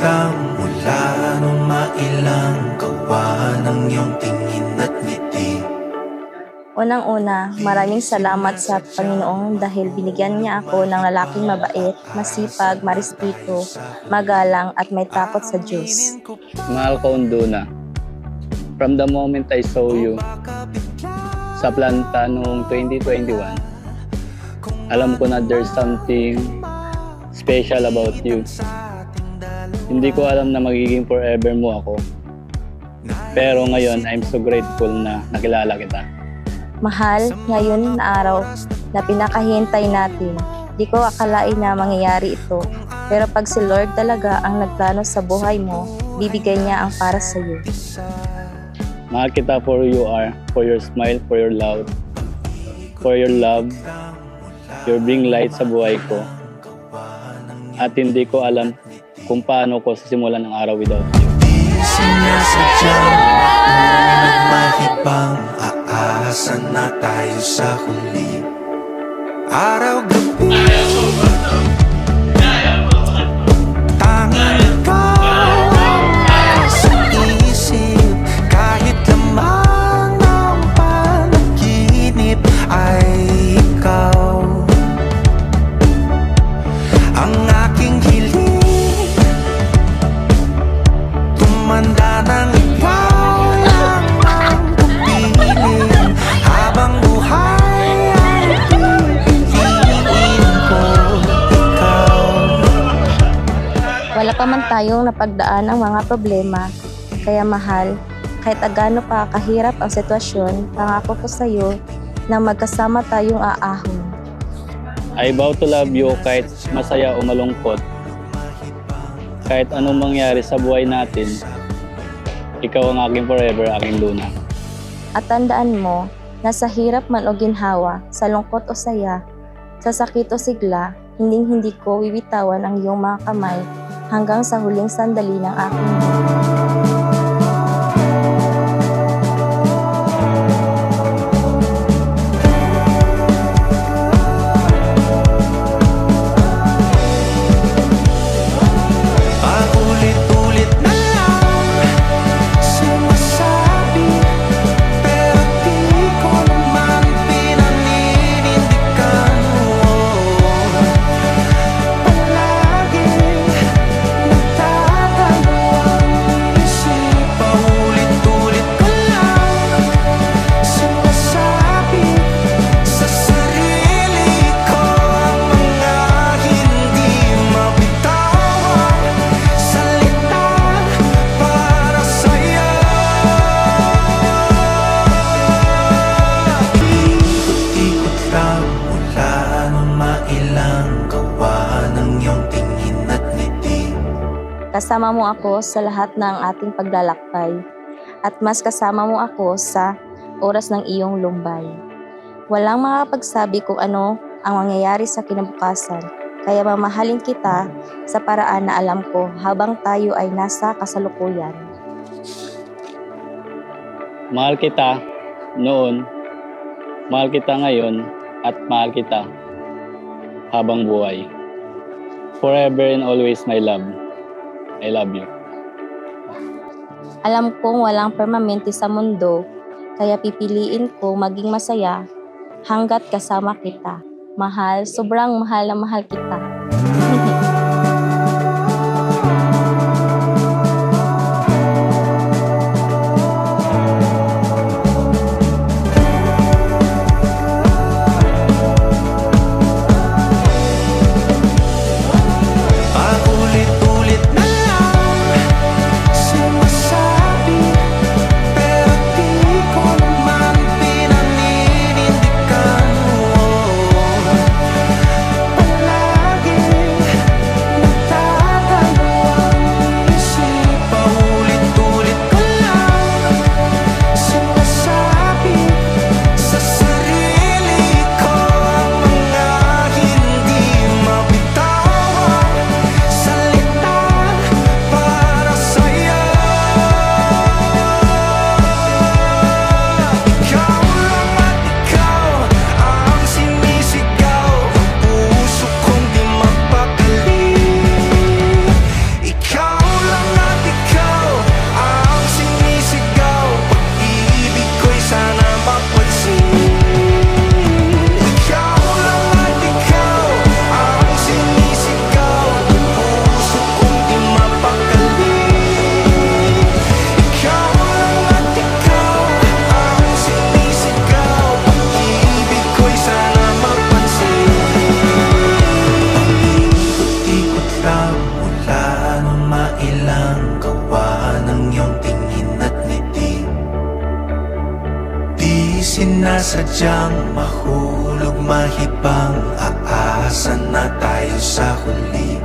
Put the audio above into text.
lang mula nung mailang gawa ng iyong tingin at ngiti. Unang-una, maraming salamat sa Panginoon dahil binigyan niya ako ng lalaking mabait, masipag, marespeto, magalang at may takot sa Diyos. Mahal ko, Unduna. From the moment I saw you sa planta noong 2021, alam ko na there's something special about you. Hindi ko alam na magiging forever mo ako. Pero ngayon, I'm so grateful na nakilala kita. Mahal, ngayon na araw na pinakahintay natin. Di ko akalain na mangyayari ito. Pero pag si Lord talaga ang nagplano sa buhay mo, bibigay niya ang para sa iyo. Mahal kita for who you are, for your smile, for your love, your bring light sa buhay ko. At hindi ko alam kung paano ko sisimulan ang araw without you. Sinasadyang mahibang aasa na tayo sa huli. Araw-gabi tanging ikaw ang sa isip. Kahit lamang ang panaginip ay ikaw ang aking hiling. Tumanda ng ikaw lang ang pupiling. Habang buhay ay pipiliin ko ikaw. Wala pa man tayong napagdaan ang mga problema. Kaya mahal, kahit agano pa kahirap ang sitwasyon, pangako ko sa iyo na magkasama tayong aahon. I vow to love you kahit masaya o malungkot. Kahit anong mangyari sa buhay natin, ikaw ang aking forever, aking Luna. At tandaan mo na sa hirap man o ginhawa, sa lungkot o saya, sa sakit o sigla, hindi ko wiwitawan ang iyong mga kamay hanggang sa huling sandali ng aking buhay. Paulit-ulit na lang sinasabi, pero di ko naman pinaninindigan mo. Palaging nagdadalawang isip. Paulit-ulit ko lang sinasabi sa sarili ko ang mga hindi mabitawan salita para sa'yo. Ikot-ikot lang mula nung mailang gawa ng iyong tingin at ngiti. Kasama mo ako sa lahat ng ating paglalakbay at mas kasama mo ako sa oras ng iyong lumbay. Walang makakapagsabi kung ano ang mangyayari sa kinabukasan, kaya mamahalin kita sa paraan na alam ko habang tayo ay nasa kasalukuyan. Mahal kita noon, mahal kita ngayon, at mahal kita habang buhay. Forever and always, my love. I love you. Alam kong walang permanente sa mundo, kaya pipiliin ko maging masaya hanggat kasama kita. Mahal, sobrang mahal na mahal kita. Paulit-ulit na lang sinasabi, pero di ko naman pinaninindigan mo. Palagi sinasadyang mahulog, mahibang aasa na tayo sa huli.